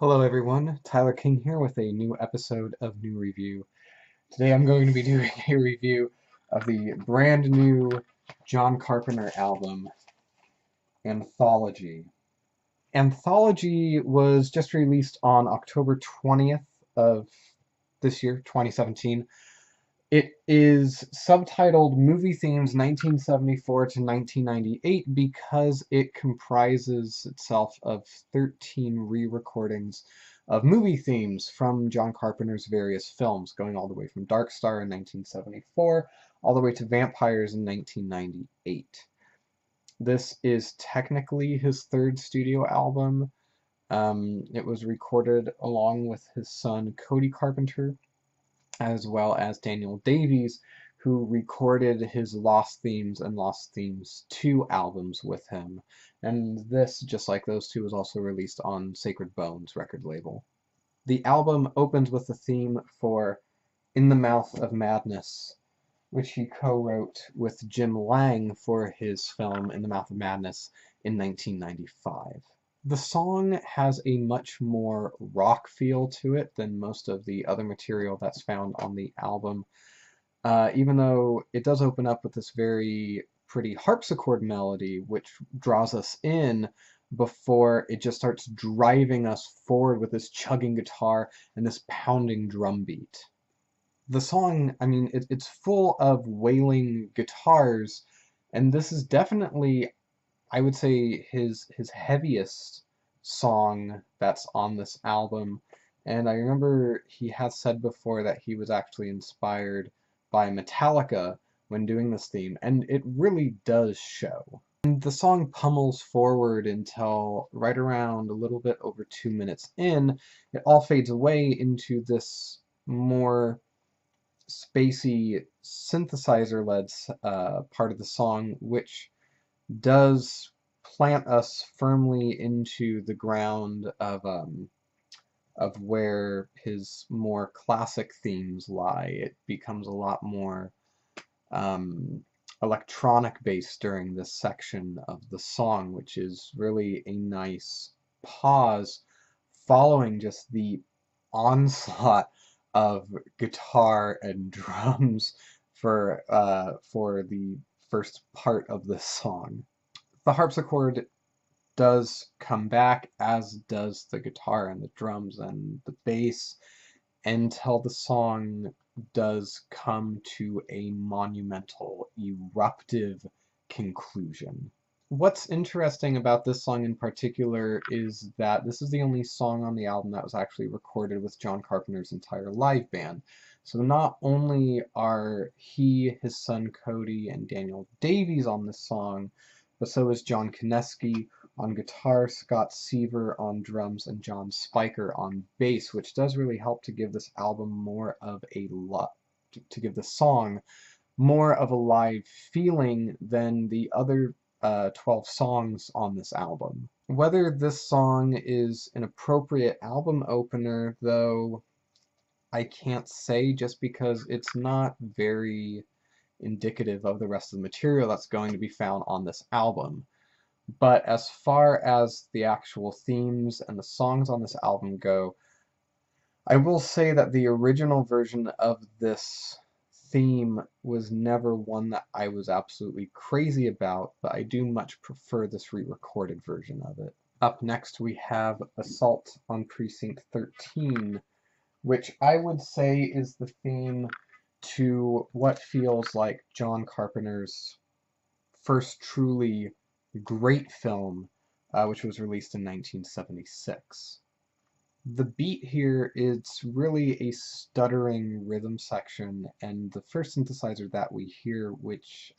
Hello everyone, Tyler King here with a new episode of NuReview. Today I'm going to be doing a review of the brand new John Carpenter album, Anthology. Anthology was just released on October 20th of this year, 2017. It is subtitled Movie Themes 1974 to 1998 because it comprises itself of 13 re-recordings of movie themes from John Carpenter's various films, going all the way from Dark Star in 1974 all the way to Vampires in 1998. This is technically his third studio album. It was recorded along with his son Cody Carpenter, as well as Daniel Davies, who recorded his Lost Themes and Lost Themes 2 albums with him. And this, just like those two, was also released on Sacred Bones record label. The album opens with the theme for In the Mouth of Madness, which he co-wrote with Jim Lang for his film In the Mouth of Madness in 1995. The song has a much more rock feel to it than most of the other material that's found on the album, even though it does open up with this very pretty harpsichord melody, which draws us in before it just starts driving us forward with this chugging guitar and this pounding drum beat. The song, I mean, it's full of wailing guitars, and this is definitely, I would say, his heaviest song that's on this album. And I remember he has said before that he was actually inspired by Metallica when doing this theme, and it really does show. And the song pummels forward until right around a little bit over 2 minutes in, it all fades away into this more spacey synthesizer-led part of the song, which does plant us firmly into the ground of where his more classic themes lie. It becomes a lot more electronic based during this section of the song, which is really a nice pause following just the onslaught of guitar and drums for the first part of this song. The harpsichord does come back, as does the guitar and the drums and the bass, until the song does come to a monumental, eruptive conclusion. What's interesting about this song in particular is that this is the only song on the album that was actually recorded with John Carpenter's entire live band. So not only are he, his son Cody, and Daniel Davies on this song, but so is John Kineski on guitar, Scott Seaver on drums, and John Spiker on bass, which does really help to give this album more of a to give the song more of a live feeling than the other 12 songs on this album. Whether this song is an appropriate album opener, though, I can't say, just because it's not very indicative of the rest of the material that's going to be found on this album. But as far as the actual themes and the songs on this album go, I will say that the original version of this theme was never one that I was absolutely crazy about, but I do much prefer this re-recorded version of it. Up next we have Assault on Precinct 13, which I would say is the theme to what feels like John Carpenter's first truly great film, which was released in 1976. The beat here is really a stuttering rhythm section, and the first synthesizer that we hear, which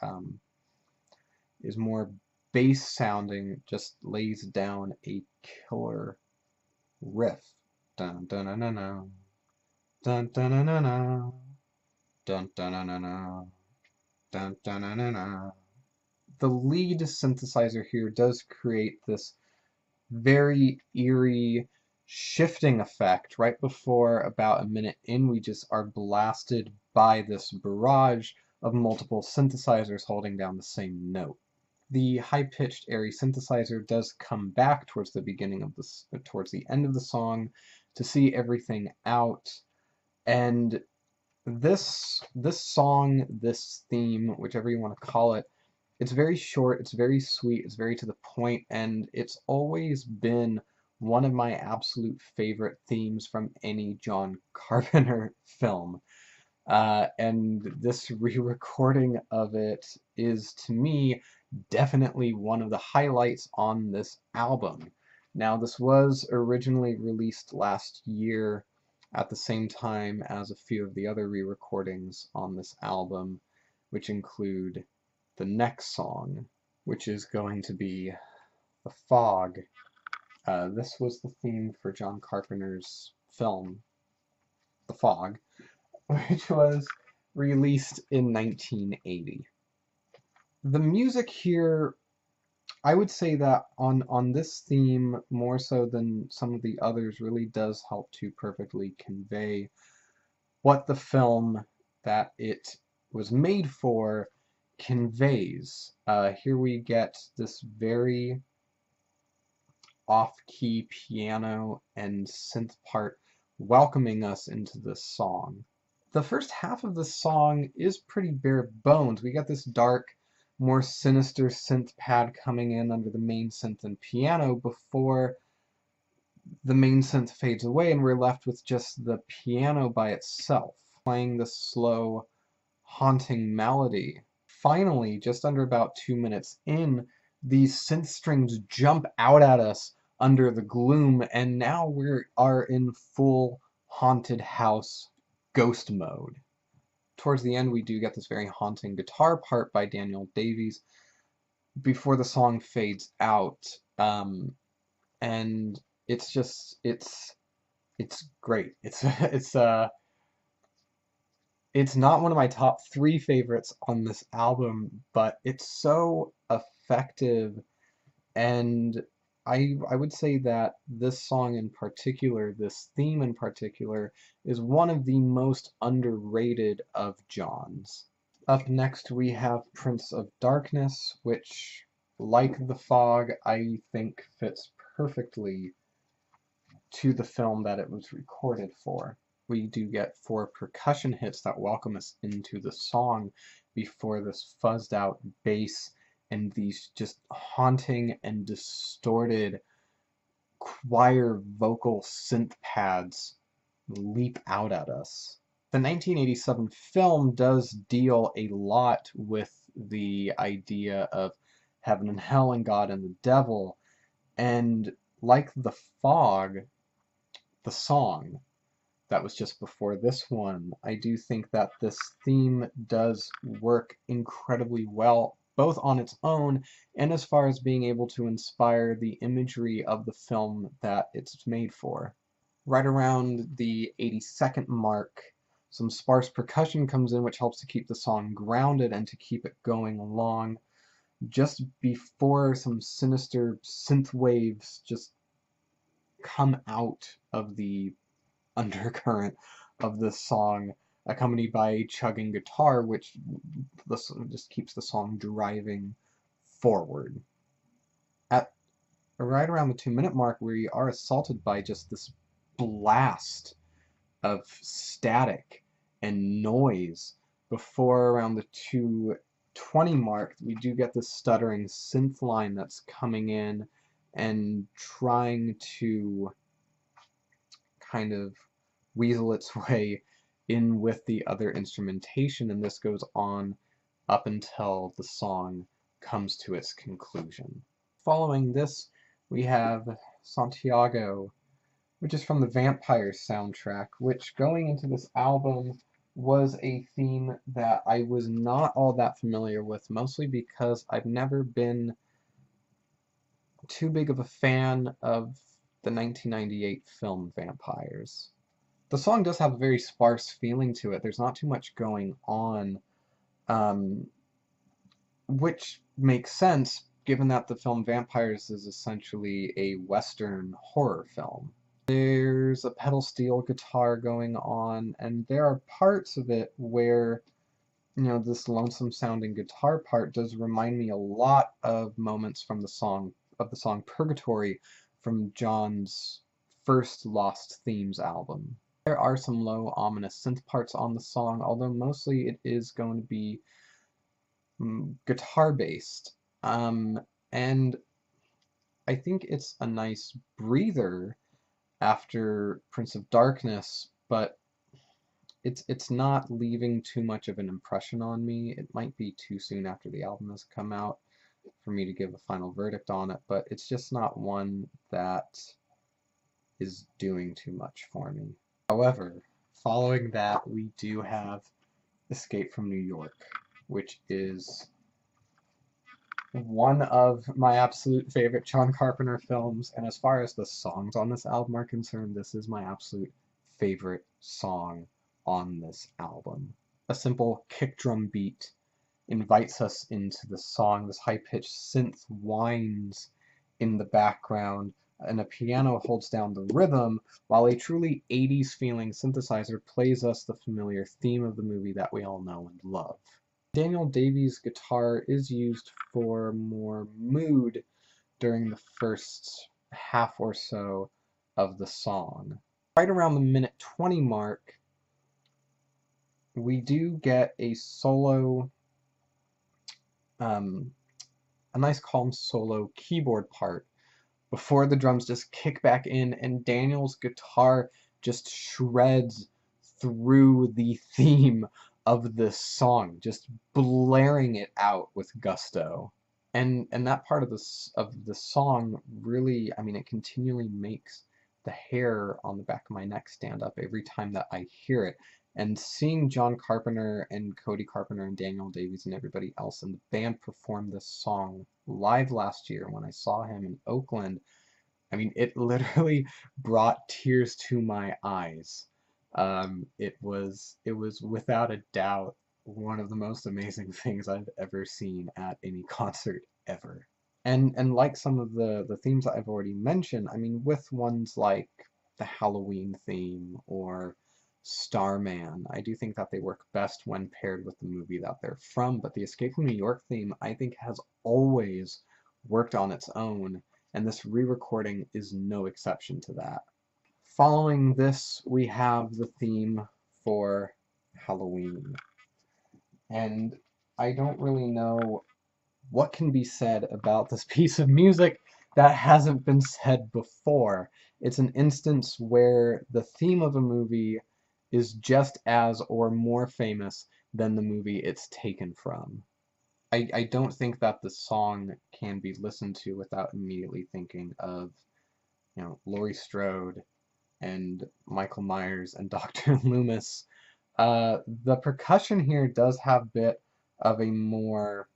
is more bass sounding, just lays down a killer riff. Dun dun dun dun dun dun dun dun dun dun dun dun dun dun dun dun dun. The lead synthesizer here does create this very eerie shifting effect. Right before about a minute in, we just are blasted by this barrage of multiple synthesizers holding down the same note. the high-pitched, airy synthesizer does come back towards the towards the end of the song to see everything out. And this song, this theme, whichever you want to call it, it's very short, it's very sweet, it's very to the point, and it's always been one of my absolute favorite themes from any John Carpenter film. And this re-recording of it is, to me, definitely one of the highlights on this album. Now, this was originally released last year at the same time as a few of the other re-recordings on this album, which include the next song, which is going to be The Fog. This was the theme for John Carpenter's film, The Fog, which was released in 1980. The music here, I would say that on this theme, more so than some of the others, really does help to perfectly convey what the film that it was made for conveys. Here we get this very off-key piano and synth part welcoming us into this song. The first half of the song is pretty bare bones. We get this dark, more sinister synth pad coming in under the main synth and piano before the main synth fades away and we're left with just the piano by itself, playing the slow, haunting melody. Finally, just under about 2 minutes in, these synth strings jump out at us under the gloom, and now we are in full haunted house ghost mode. Towards the end, we do get this very haunting guitar part by Daniel Davies before the song fades out, and it's just it's great. It's not one of my top 3 favorites on this album, but it's so effective, and I would say that this song in particular, this theme in particular, is one of the most underrated of John's. Up next we have Prince of Darkness, which, like The Fog, I think fits perfectly to the film that it was recorded for. We do get 4 percussion hits that welcome us into the song before this fuzzed out bass and these just haunting and distorted choir vocal synth pads leap out at us. The 1987 film does deal a lot with the idea of heaven and hell and God and the devil, and like The Fog, the song that was just before this one, I do think that this theme does work incredibly well, both on its own and as far as being able to inspire the imagery of the film that it's made for. Right around the 80-second mark, some sparse percussion comes in, which helps to keep the song grounded and to keep it going along. Just before some sinister synth waves just come out of the undercurrent of this song, accompanied by a chugging guitar, which just keeps the song driving forward. At right around the 2-minute mark, we are assaulted by just this blast of static and noise. Before around the 2:20 mark, we do get this stuttering synth line that's coming in and trying to kind of weasel its way in with the other instrumentation, and this goes on up until the song comes to its conclusion. Following this, we have Santiago, which is from the Vampires soundtrack, which going into this album was a theme that I was not all that familiar with, mostly because I've never been too big of a fan of the 1998 film Vampires. The song does have a very sparse feeling to it. There's not too much going on, which makes sense given that the film Vampires is essentially a Western horror film. There's a pedal steel guitar going on, and there are parts of it where this lonesome sounding guitar part does remind me a lot of moments from the song Purgatory from John's first Lost Themes album. There are some low, ominous synth parts on the song, although mostly it is going to be guitar-based. And I think it's a nice breather after Prince of Darkness, but it's not leaving too much of an impression on me. It might be too soon after the album has come out for me to give a final verdict on it, but it's just not one that is doing too much for me. However, following that, we do have Escape from New York, which is one of my absolute favorite John Carpenter films, and as far as the songs on this album are concerned, this is my absolute favorite song on this album. A simple kick drum beat invites us into the song. This high-pitched synth whines in the background, and a piano holds down the rhythm, while a truly 80s feeling synthesizer plays us the familiar theme of the movie that we all know and love. Daniel Davies' guitar is used for more mood during the first half or so of the song. Right around the minute 20 mark, we do get a solo, a nice calm solo keyboard part before the drums just kick back in and Daniel's guitar just shreds through the theme of this song, just blaring it out with gusto. And that part of the song really, I mean, it continually makes the hair on the back of my neck stand up every time that I hear it. And seeing John Carpenter and Cody Carpenter and Daniel Davies and everybody else in the band perform this song live last year when I saw him in Oakland, I mean, it literally brought tears to my eyes. It was without a doubt one of the most amazing things I've ever seen at any concert ever. And like some of the themes that I've already mentioned, I mean, with ones like the Halloween theme or Starman, I do think that they work best when paired with the movie that they're from, but the Escape from New York theme, I think, has always worked on its own, and this re-recording is no exception to that. Following this, we have the theme for Halloween. And I don't really know what can be said about this piece of music that hasn't been said before. It's an instance where the theme of a movie is just as or more famous than the movie it's taken from. I don't think that the song can be listened to without immediately thinking of, Laurie Strode and Michael Myers and Dr. Loomis. The percussion here does have a bit of a more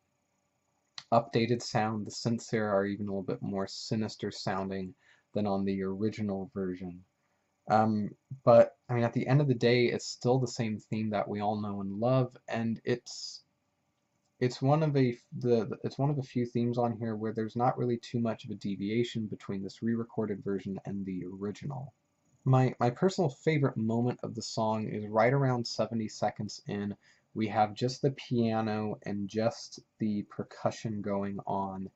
updated sound. The synths here are even a little bit more sinister sounding than on the original version. But I mean, at the end of the day, it's still the same theme that we all know and love, and it's one of it's one of a few themes on here where there's not really too much of a deviation between this re-recorded version and the original. My personal favorite moment of the song is right around 70 seconds in. We have just the piano and just the percussion going on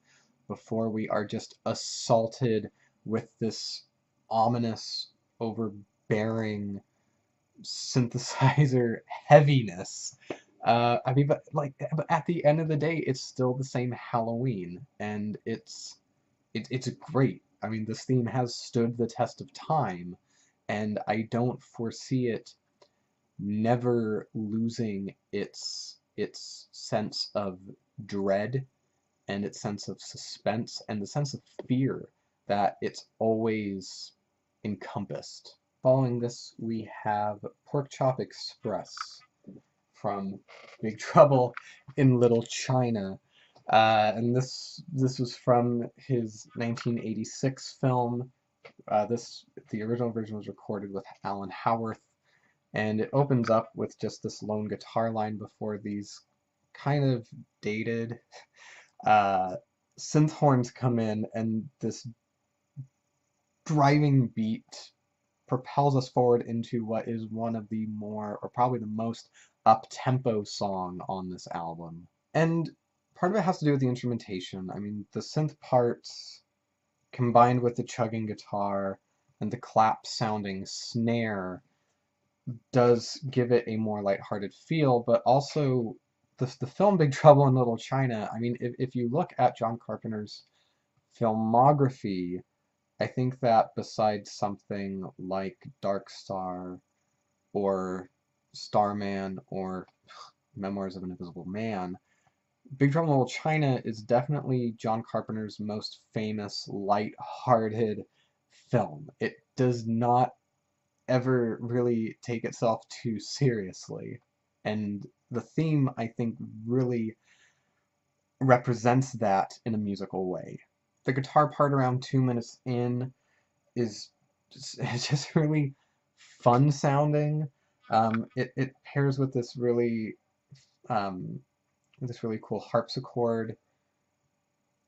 before we are just assaulted with this ominous, overbearing synthesizer heaviness. I mean, but at the end of the day, it's still the same Halloween, and it's great. I mean, this theme has stood the test of time, and I don't foresee it never losing its sense of dread and its sense of suspense and the sense of fear that it's always encompassed. Following this, we have Porkchop Express from Big Trouble in Little China. And this was from his 1986 film. The original version was recorded with Alan Howarth, and it opens up with just this lone guitar line before these kind of dated synth horns come in, and this driving beat propels us forward into what is one of the more, or probably the most up-tempo song on this album. And part of it has to do with the instrumentation. I mean, the synth parts combined with the chugging guitar and the clap-sounding snare does give it a more lighthearted feel, but also the film Big Trouble in Little China, I mean, if you look at John Carpenter's filmography, I think that besides something like Dark Star or Starman or Memoirs of an Invisible Man, Big Trouble in Little China is definitely John Carpenter's most famous light-hearted film. It does not ever really take itself too seriously. And the theme, I think, really represents that in a musical way. The guitar part around 2 minutes in is it's just really fun sounding. It pairs with um, this really cool harpsichord,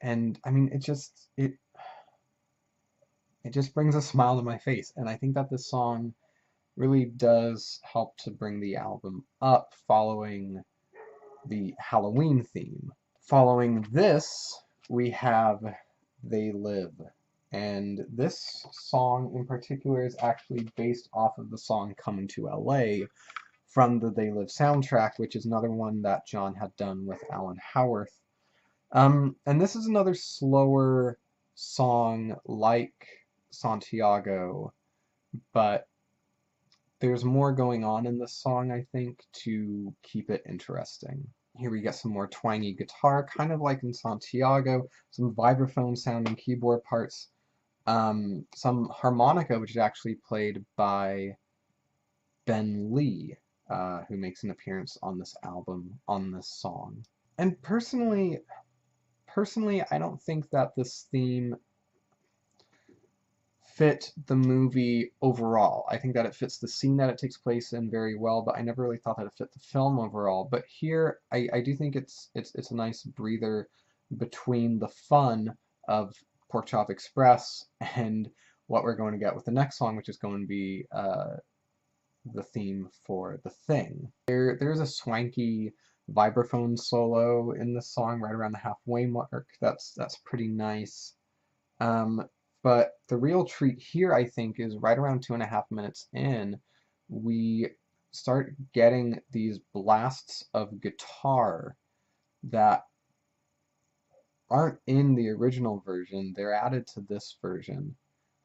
and I mean, it just brings a smile to my face. And I think that this song really does help to bring the album up following the Halloween theme. Following this, we have They Live. And this song in particular is actually based off of the song Coming to LA from the They Live soundtrack, which is another one that John had done with Alan Howarth. And this is another slower song like Santiago, but there's more going on in this song, I think, to keep it interesting. Here we get some more twangy guitar, kind of like in Santiago, some vibraphone sounding keyboard parts, some harmonica, which is actually played by Ben Lee, who makes an appearance on this album, on this song. And personally, I don't think that this theme fit the movie overall. I think that it fits the scene that it takes place in very well, but I never really thought that it fit the film overall. But here, I do think it's a nice breather between the fun of Porkchop Express and what we're going to get with the next song, which is going to be the theme for The Thing. There's a swanky vibraphone solo in the song right around the halfway mark. That's pretty nice. But the real treat here, I think, is right around 2.5 minutes in, we start getting these blasts of guitar that aren't in the original version. They're added to this version.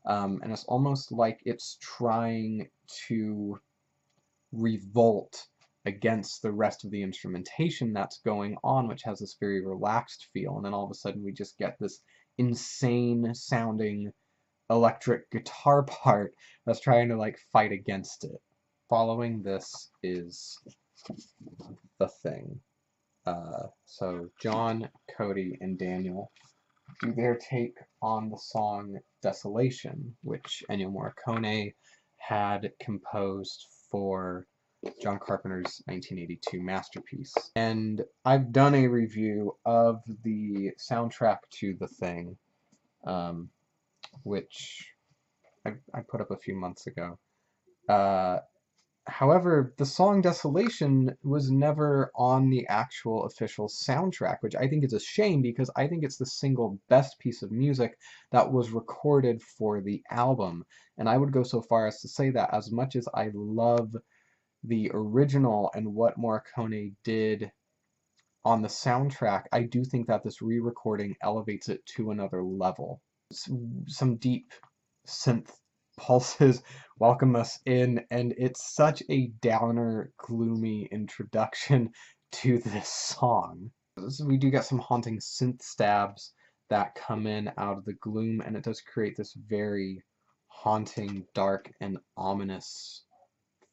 And it's almost like it's trying to revolt against the rest of the instrumentation that's going on, which has this very relaxed feel. And then all of a sudden we just get this insane sounding electric guitar part that's trying to like fight against it. Following this is The Thing. So John, Cody, and Daniel do their take on the song Desolation, which Ennio Morricone had composed for John Carpenter's 1982 masterpiece. And I've done a review of the soundtrack to The Thing, which I put up a few months ago. However, the song Desolation was never on the actual official soundtrack, which I think is a shame because I think it's the single best piece of music that was recorded for the album. And I would go so far as to say that as much as I love the original and what Morricone did on the soundtrack, I do think that this re-recording elevates it to another level. Some deep synth pulses welcome us in, and it's such a downer, gloomy introduction to this song. So we do get some haunting synth stabs that come in out of the gloom, and it does create this very haunting, dark, and ominous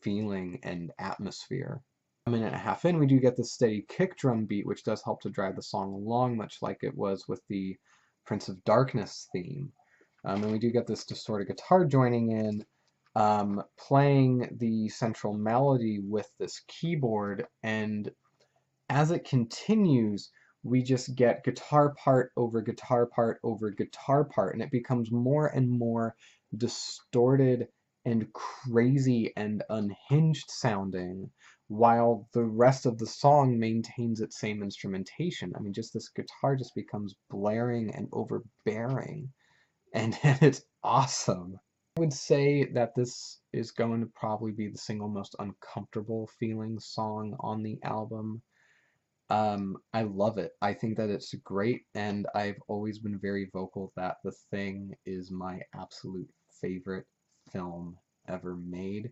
feeling and atmosphere. A minute and a half in, we do get the steady kick drum beat, which does help to drive the song along, much like it was with the Prince of Darkness theme. And we do get this distorted guitar joining in, playing the central melody with this keyboard, and as it continues, we just get guitar part over guitar part over guitar part, and it becomes more and more distorted and crazy and unhinged sounding, while the rest of the song maintains its same instrumentation. I mean, just this guitar just becomes blaring and overbearing, and it's awesome. I would say that this is going to probably be the single most uncomfortable feeling song on the album. I love it. I think that it's great, and I've always been very vocal that The Thing is my absolute favorite film ever made.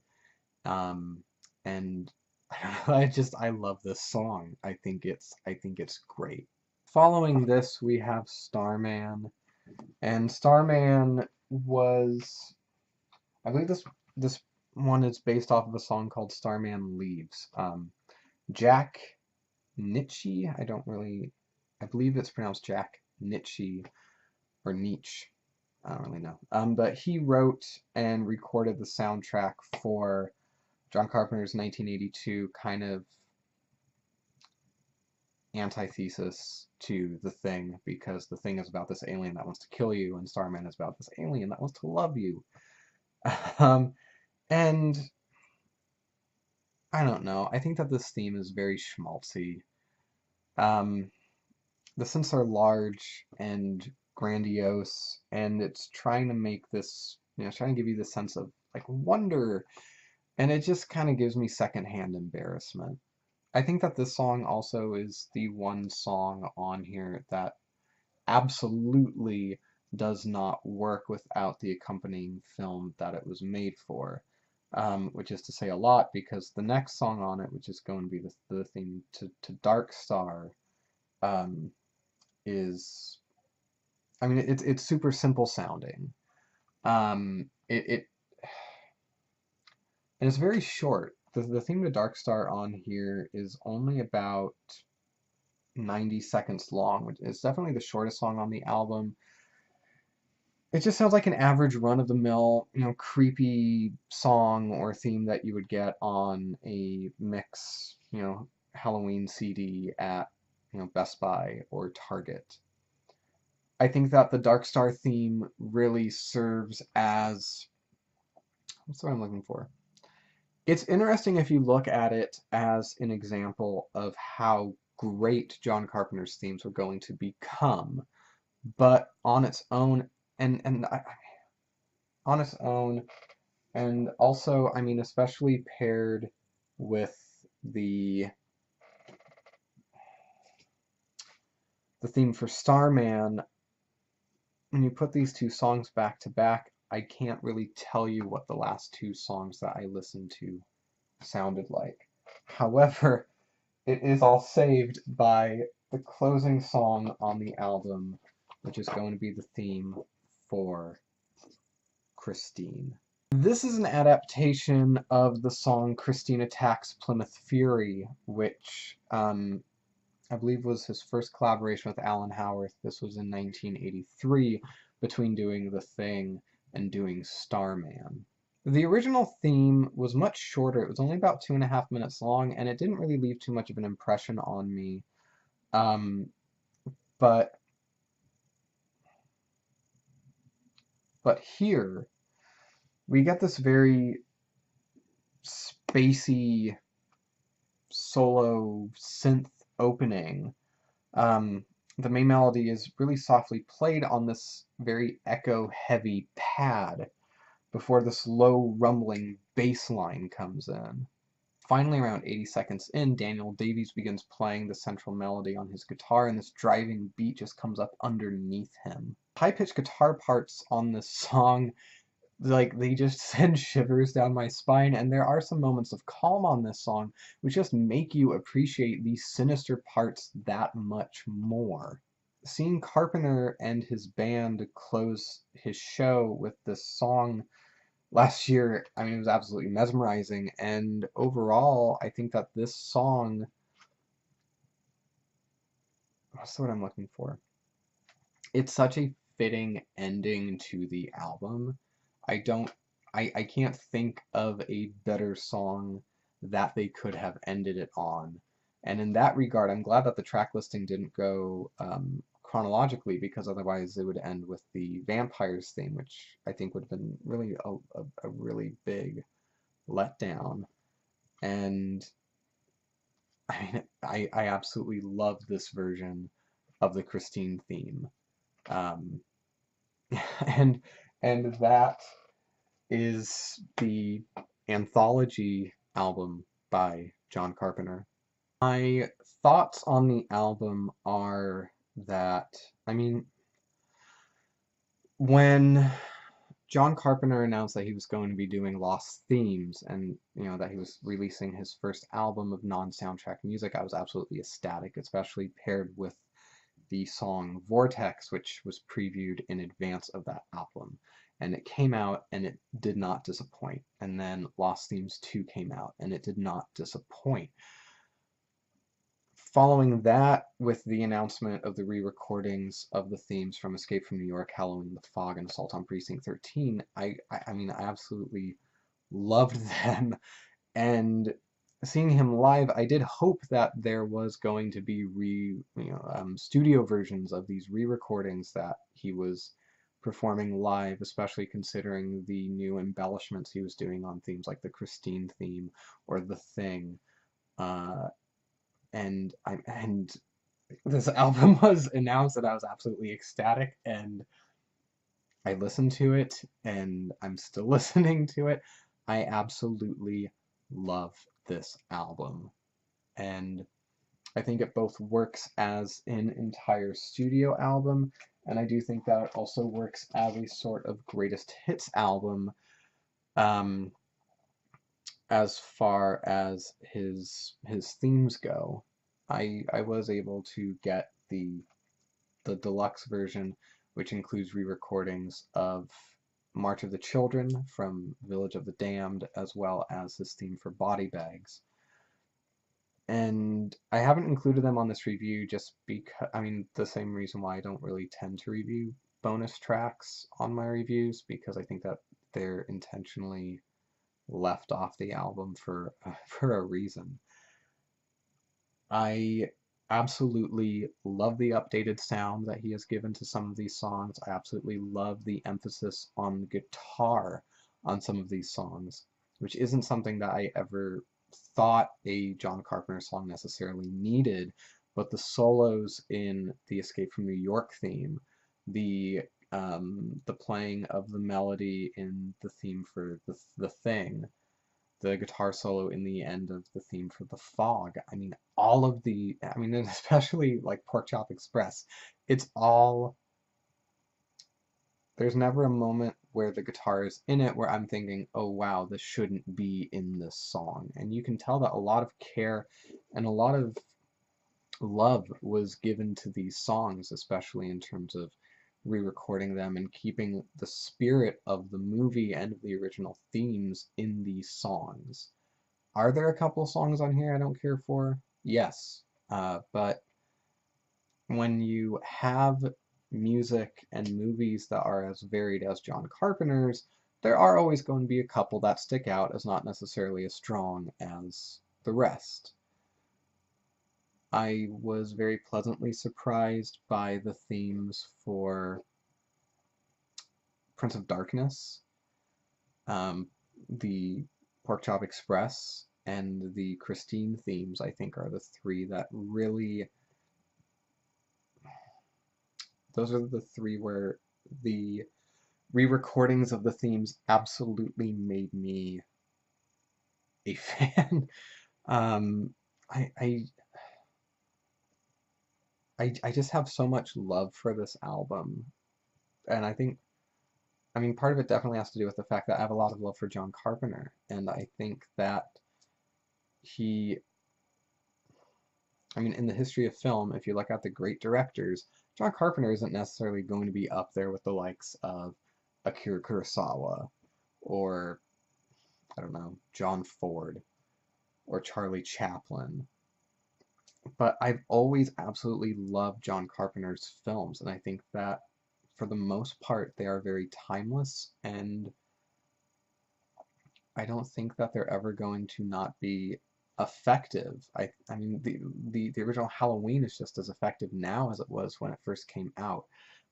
Um, and I don't know, I love this song. I think it's great. Following this, we have Starman, and Starman was, I believe this one is based off of a song called Starman Leaves. Jack Nitzsche, I believe it's pronounced Jack Nitzsche or Nietzsche. I don't really know. But he wrote and recorded the soundtrack for John Carpenter's 1982 kind of antithesis to The Thing, because The Thing is about this alien that wants to kill you, and Starman is about this alien that wants to love you. And I don't know. I think that this theme is very schmaltzy. Um, the synths are large and grandiose, and it's trying to make this, it's trying to give you the sense of like wonder, and it just kind of gives me secondhand embarrassment. I think that this song also is the one song on here that absolutely does not work without the accompanying film that it was made for. Which is to say a lot, because the next song on it, which is going to be the theme to Dark Star, um, is, I mean, it's super simple sounding. It and it's very short. The theme to Dark Star on here is only about 90 seconds long, which is definitely the shortest song on the album. It just sounds like an average run-of-the-mill, creepy song or theme that you would get on a mix, Halloween CD at, Best Buy or Target. I think that the Dark Star theme really serves as, what's what I'm looking for? It's interesting if you look at it as an example of how great John Carpenter's themes were going to become, but on its own, on its own, and also, I mean, especially paired with the the theme for Starman, when you put these two songs back to back, I can't really tell you what the last two songs that I listened to sounded like. However, it is all saved by the closing song on the album, which is going to be the theme for Christine. This is an adaptation of the song Christine Attacks Plymouth Fury, which I believe was his first collaboration with Alan Howarth. This was in 1983, between doing The Thing and doing Starman. The original theme was much shorter. It was only about 2.5 minutes long, and it didn't really leave too much of an impression on me. But here, we get this very spacey solo synth opening. The main melody is really softly played on this very echo-heavy pad before this low rumbling bass line comes in. Finally, around 80 seconds in, Daniel Davies begins playing the central melody on his guitar, and this driving beat just comes up underneath him. High-pitched guitar parts on this song, like, they just send shivers down my spine, and there are some moments of calm on this song which just make you appreciate these sinister parts that much more. Seeing Carpenter and his band close his show with this song last year, I mean, it was absolutely mesmerizing, and overall, I think that this song, what's the word I'm looking for? It's such a fitting ending to the album. I can't think of a better song that they could have ended it on. And in that regard, I'm glad that the track listing didn't go chronologically, because otherwise it would end with the vampires theme, which I think would have been really a really big letdown. And I mean, I absolutely love this version of the Christine theme. Um, and that is the Anthology album by John Carpenter. My thoughts on the album are that, I mean, when John Carpenter announced that he was going to be doing Lost Themes and, that he was releasing his first album of non-soundtrack music, I was absolutely ecstatic, especially paired with the song Vortex, which was previewed in advance of that album. And it came out and it did not disappoint. And then Lost Themes 2 came out and it did not disappoint. Following that, with the announcement of the re-recordings of the themes from Escape from New York, Halloween, The Fog, and Assault on Precinct 13, I mean, I absolutely loved them. And seeing him live, I did hope that there was going to be studio versions of these re-recordings that he was performing live, especially considering the new embellishments he was doing on themes like the Christine theme or The Thing. And this album was announced and I was absolutely ecstatic, and I listened to it and I'm still listening to it. I absolutely love this album, and I think it both works as an entire studio album, and I do think that it also works as a sort of greatest hits album, um, as far as his themes go. I was able to get the deluxe version, which includes re-recordings of March of the Children from Village of the Damned, as well as his theme for Body Bags. And I haven't included them on this review just because, I mean, the same reason why I don't really tend to review bonus tracks on my reviews, because I think that they're intentionally left off the album for for a reason. I absolutely love the updated sound that he has given to some of these songs. I absolutely love the emphasis on guitar on some of these songs, which isn't something that I ever thought a John Carpenter song necessarily needed, but the solos in the Escape from New York theme, the playing of the melody in the theme for the Thing, the guitar solo in the end of the theme for The Fog. I mean, and especially like Porkchop Express, it's all, there's never a moment where the guitar is in it where I'm thinking, oh wow, this shouldn't be in this song. And you can tell that a lot of care and a lot of love was given to these songs, especially in terms of re-recording them and keeping the spirit of the movie and of the original themes in these songs. Are there a couple songs on here I don't care for? Yes. But when you have music and movies that are as varied as John Carpenter's, there are always going to be a couple that stick out as not necessarily as strong as the rest. I was very pleasantly surprised by the themes for Prince of Darkness, the Porkchop Express, and the Christine themes, I think, are the three that really, those are the three where the re-recordings of the themes absolutely made me a fan. um, I, I, I just have so much love for this album, and I mean, part of it definitely has to do with the fact that I have a lot of love for John Carpenter, and I think that he, I mean, in the history of film, if you look at the great directors, John Carpenter isn't necessarily going to be up there with the likes of Akira Kurosawa, or, I don't know, John Ford, or Charlie Chaplin. But I've always absolutely loved John Carpenter's films, and I think that for the most part they are very timeless, and I don't think that they're ever going to not be effective. I mean, the original Halloween is just as effective now as it was when it first came out.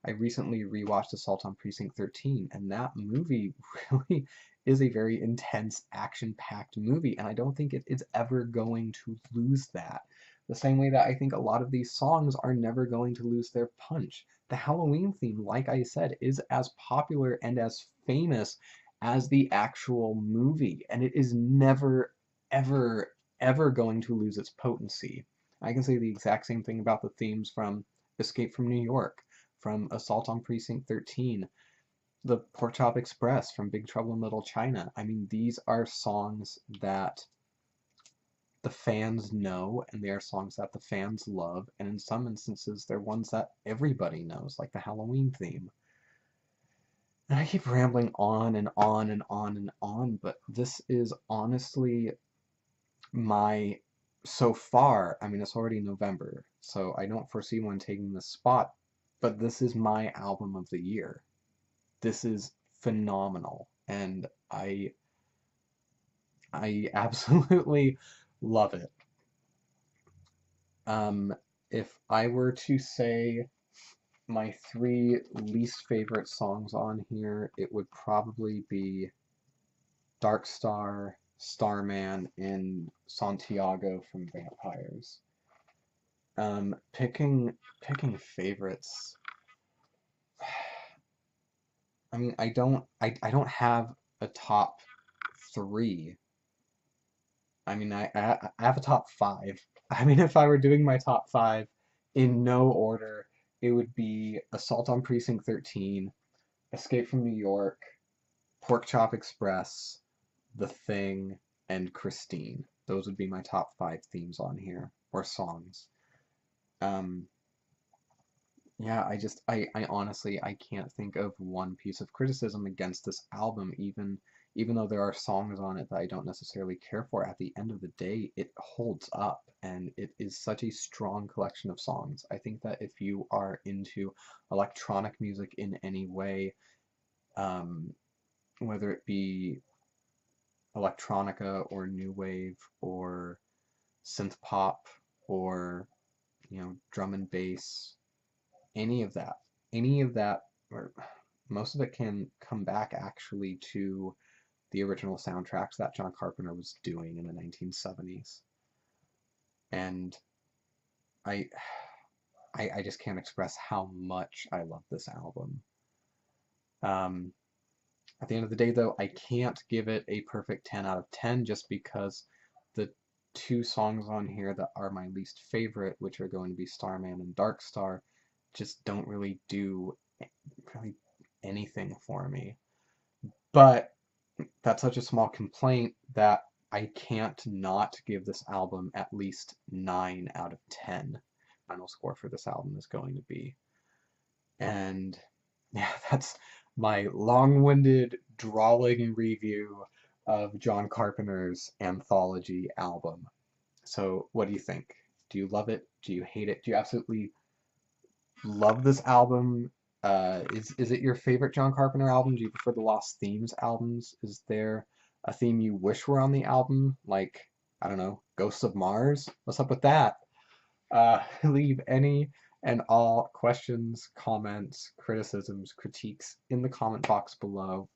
I recently rewatched Assault on Precinct 13, and that movie really is a very intense, action-packed movie, and I don't think it is ever going to lose that. The same way that I think a lot of these songs are never going to lose their punch. The Halloween theme, like I said, is as popular and as famous as the actual movie, and it is never, ever, ever going to lose its potency. I can say the exact same thing about the themes from Escape from New York, from Assault on Precinct 13, the Porkchop Express from Big Trouble in Little China. I mean, these are songs that the fans know, and they are songs that the fans love, and in some instances, they're ones that everybody knows, like the Halloween theme. And I keep rambling on and on and on and on, but this is honestly my, so far, I mean, it's already November, so I don't foresee one taking this spot, but this is my album of the year. This is phenomenal, and I absolutely love it. Um, if I were to say my three least favorite songs on here, it would probably be Dark Star, Starman, and Santiago from Vampires. Picking favorites. I mean, I don't have a top three. I mean, I have a top five. I mean, if I were doing my top five in no order, it would be Assault on Precinct 13, Escape from New York, Porkchop Express, The Thing, and Christine. Those would be my top five themes on here, or songs. Um, yeah, I honestly, I can't think of one piece of criticism against this album, even though there are songs on it that I don't necessarily care for. At the end of the day, it holds up, and it is such a strong collection of songs. I think that if you are into electronic music in any way, um, whether it be electronica or new wave or synth pop or, drum and bass, any of that, any of that, or most of it can come back actually to the original soundtracks that John Carpenter was doing in the 1970s. And I, I just can't express how much I love this album. Um, at the end of the day, though, I can't give it a perfect 10 out of 10 just because the two songs on here that are my least favorite, which are going to be Starman and Dark Star, just don't really do really anything for me. But that's such a small complaint that I can't not give this album at least 9 out of 10. Final score for this album is going to be. And yeah, that's my long-winded, drawling review of John Carpenter's Anthology album. So, what do you think? Do you love it? Do you hate it? Do you absolutely love this album? Is it your favorite John Carpenter album? Do you prefer the Lost Themes albums? Is there a theme you wish were on the album? Like, I don't know, Ghosts of Mars? What's up with that? Leave any and all questions, comments, criticisms, critiques in the comment box below.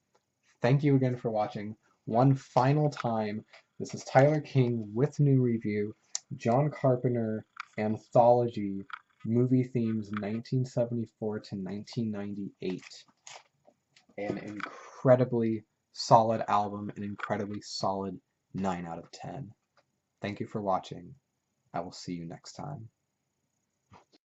Thank you again for watching. One final time, this is Tyler King with NuReview, John Carpenter Anthology, movie themes 1974 to 1998. An incredibly solid album, an incredibly solid 9 out of 10. Thank you for watching. I will see you next time.